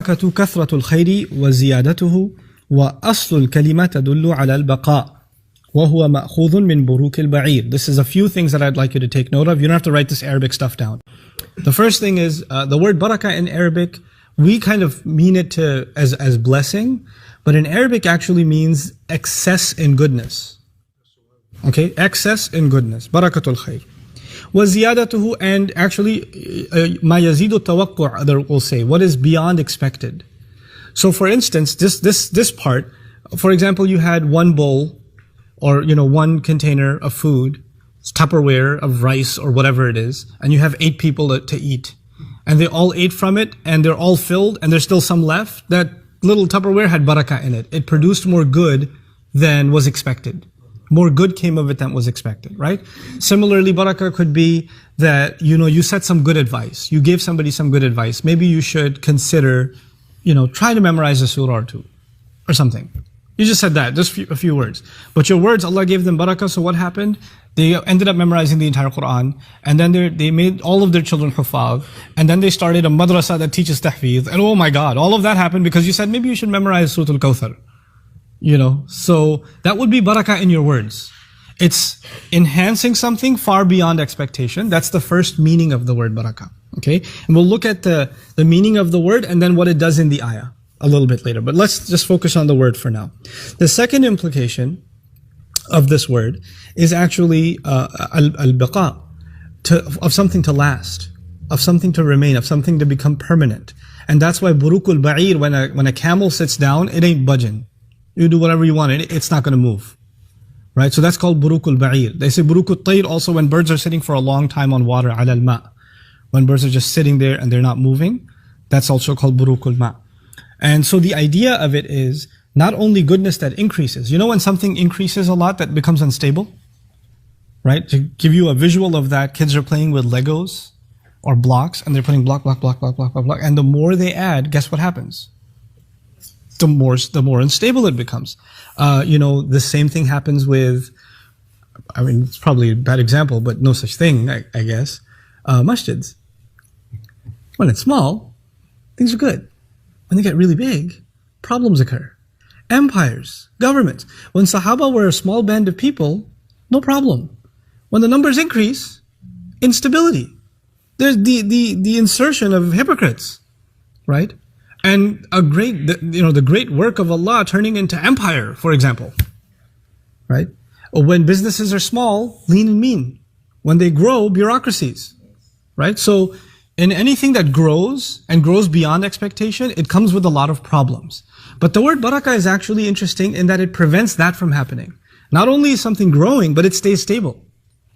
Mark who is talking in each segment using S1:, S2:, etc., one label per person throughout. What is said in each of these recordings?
S1: كثرة الخير وزيادته وأصل الكلمة تدل على البقاء وهو مأخوذ من بروك البعير. This is a few things that I'd like you to take note of. You don't have to write this Arabic stuff down. The first thing is the word barakah in Arabic, we kind of mean it as blessing, but in Arabic actually means excess in goodness. Okay, excess in goodness. Barakatul khair. وَزِيَادَتُهُ, and actually مَا يَزِيدُ التَّوَقُّعُ, other will say, what is beyond expected. So for instance, this part, for example, you had one bowl or one container of food, Tupperware of rice or whatever it is, and you have 8 people to eat. And they all ate from it and they're all filled and there's still some left. That little Tupperware had barakah in it. It produced more good than was expected. More good came of it than was expected, right? Similarly, barakah could be that, you said some good advice. You gave somebody some good advice. Maybe you should consider, try to memorize a surah or two or something. You just said that, just a few words. But your words, Allah gave them barakah, so what happened? They ended up memorizing the entire Quran, and then they made all of their children hufaz, and then they started a madrasa that teaches tahfidh, and oh my God, all of that happened because you said maybe you should memorize Surah Al-Kawthar. So that would be barakah in your words. It's enhancing something far beyond expectation. That's the first meaning of the word barakah. Okay? And we'll look at the meaning of the word and then what it does in the ayah a little bit later. But let's just focus on the word for now. The second implication of this word is actually al-baqa, of something to last, of something to remain, of something to become permanent. And that's why burukul ba'ir, when a camel sits down, it ain't budging. You do whatever you want, it's not going to move. Right? So that's called burukul ba'ir. They say burukul tayr also when birds are sitting for a long time on water, ala al-ma. When birds are just sitting there and they're not moving, that's also called burukul ma. And so the idea of it is not only goodness that increases. When something increases a lot, that becomes unstable? Right? To give you a visual of that, kids are playing with Legos or blocks and they're putting block. And the more they add, guess what happens? The more unstable it becomes. The same thing happens with, it's probably a bad example, but no such thing, I guess. Masjids. When it's small, things are good. When they get really big, problems occur. Empires, governments. When Sahaba were a small band of people, no problem. When the numbers increase, instability. There's the insertion of hypocrites, right? And the great work of Allah turning into empire, for example, right? Or when businesses are small, lean and mean. When they grow, bureaucracies, right? So in anything that grows and grows beyond expectation, it comes with a lot of problems. But the word barakah is actually interesting in that it prevents that from happening. Not only is something growing, but it stays stable.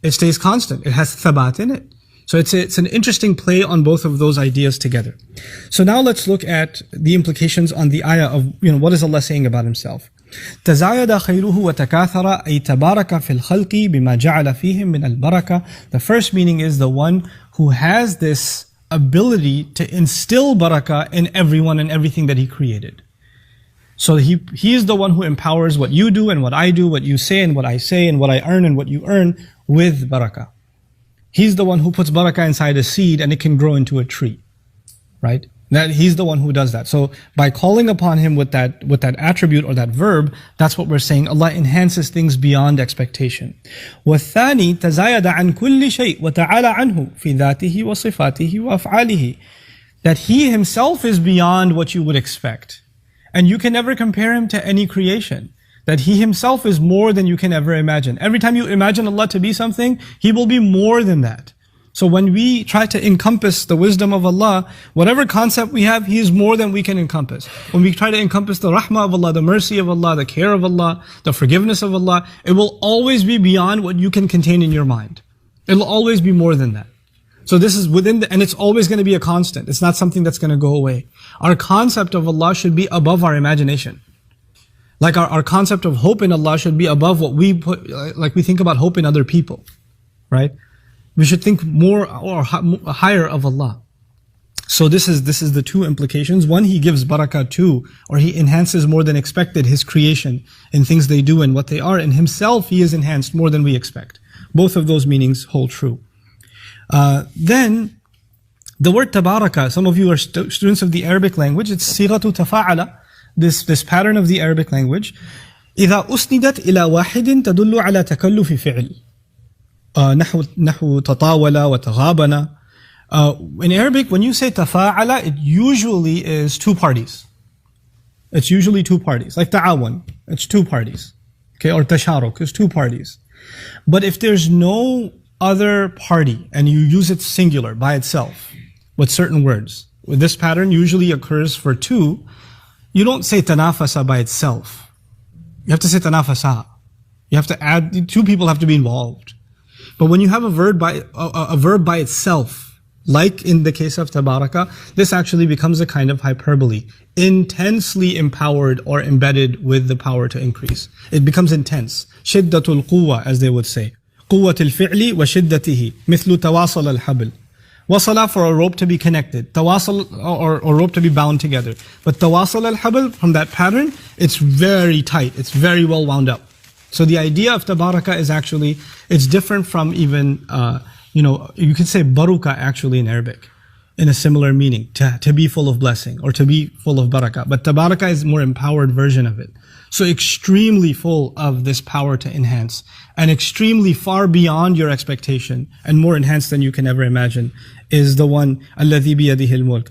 S1: It stays constant. It has thabat in it. So it's an interesting play on both of those ideas together. So now let's look at the implications on the ayah of, what is Allah saying about Himself. تزايد خيره وتكاثر أي تبارك في الخلق بما جعل فيهم من البركة. The first meaning is the one who has this ability to instill barakah in everyone and everything that He created. So He is the one who empowers what you do and what I do, what you say and what I say, and what I earn and what you earn with barakah. He's the one who puts barakah inside a seed and it can grow into a tree, right? He's the one who does that. So by calling upon Him with that attribute or that verb, that's what we're saying. Allah enhances things beyond expectation. وَالثَّانِي تَزَايَدَ عَنْ كُلِّ شَيْءٍ وَتَعَالَى عَنْهُ فِي ذَاتِهِ وَصِفَاتِهِ وَأَفْعَالِهِ. That He Himself is beyond what you would expect. And you can never compare Him to any creation. That He Himself is more than you can ever imagine. Every time you imagine Allah to be something, He will be more than that. So when we try to encompass the wisdom of Allah, whatever concept we have, He is more than we can encompass. When we try to encompass the rahmah of Allah, the mercy of Allah, the care of Allah, the forgiveness of Allah, it will always be beyond what you can contain in your mind. It will always be more than that. So this is and it's always going to be a constant. It's not something that's going to go away. Our concept of Allah should be above our imagination. Like our concept of hope in Allah should be above what we think about hope in other people, right? We should think more or higher of Allah. So this is the two implications. One, He gives barakah to, or He enhances more than expected His creation in things they do and what they are. And Himself, He is enhanced more than we expect. Both of those meanings hold true. Then The word tabaraka, some of you are students of the Arabic language, it's sighatu tafa'ala, this pattern of the Arabic language. إذا أسندت إلى واحد تدل على تكلف فعل. نحو تطاول وتغابن. In Arabic, when you say tafa'ala, it usually is two parties. It's usually two parties. Like ta'awan, it's two parties. Okay, or tasharuk, it's two parties. But if there's no other party and you use it singular by itself with certain words, with this pattern usually occurs for two, you don't say tanafasa by itself. You have to say tanafasa. You have to add, two people have to be involved. But when you have a verb by itself, like in the case of tabaraka, this actually becomes a kind of hyperbole, intensely empowered or embedded with the power to increase. It becomes intense. Shiddatul quwwa, as they would say. Quwwatul fi'li wa shiddatihi, mithlu tawasal al-habl. Wasala, for a rope to be connected. Tawasal, or rope to be bound together. But tawasal al-habl, from that pattern, it's very tight. It's very well wound up. So the idea of tabaraka is actually, it's different from even, you could say baruka actually in Arabic, in a similar meaning, to be full of blessing, or to be full of barakah. But tabaraka is a more empowered version of it. So extremely full of this power to enhance, and extremely far beyond your expectation, and more enhanced than you can ever imagine, is the one, الَّذِي بِيَدِهِ الْمُلْكِ.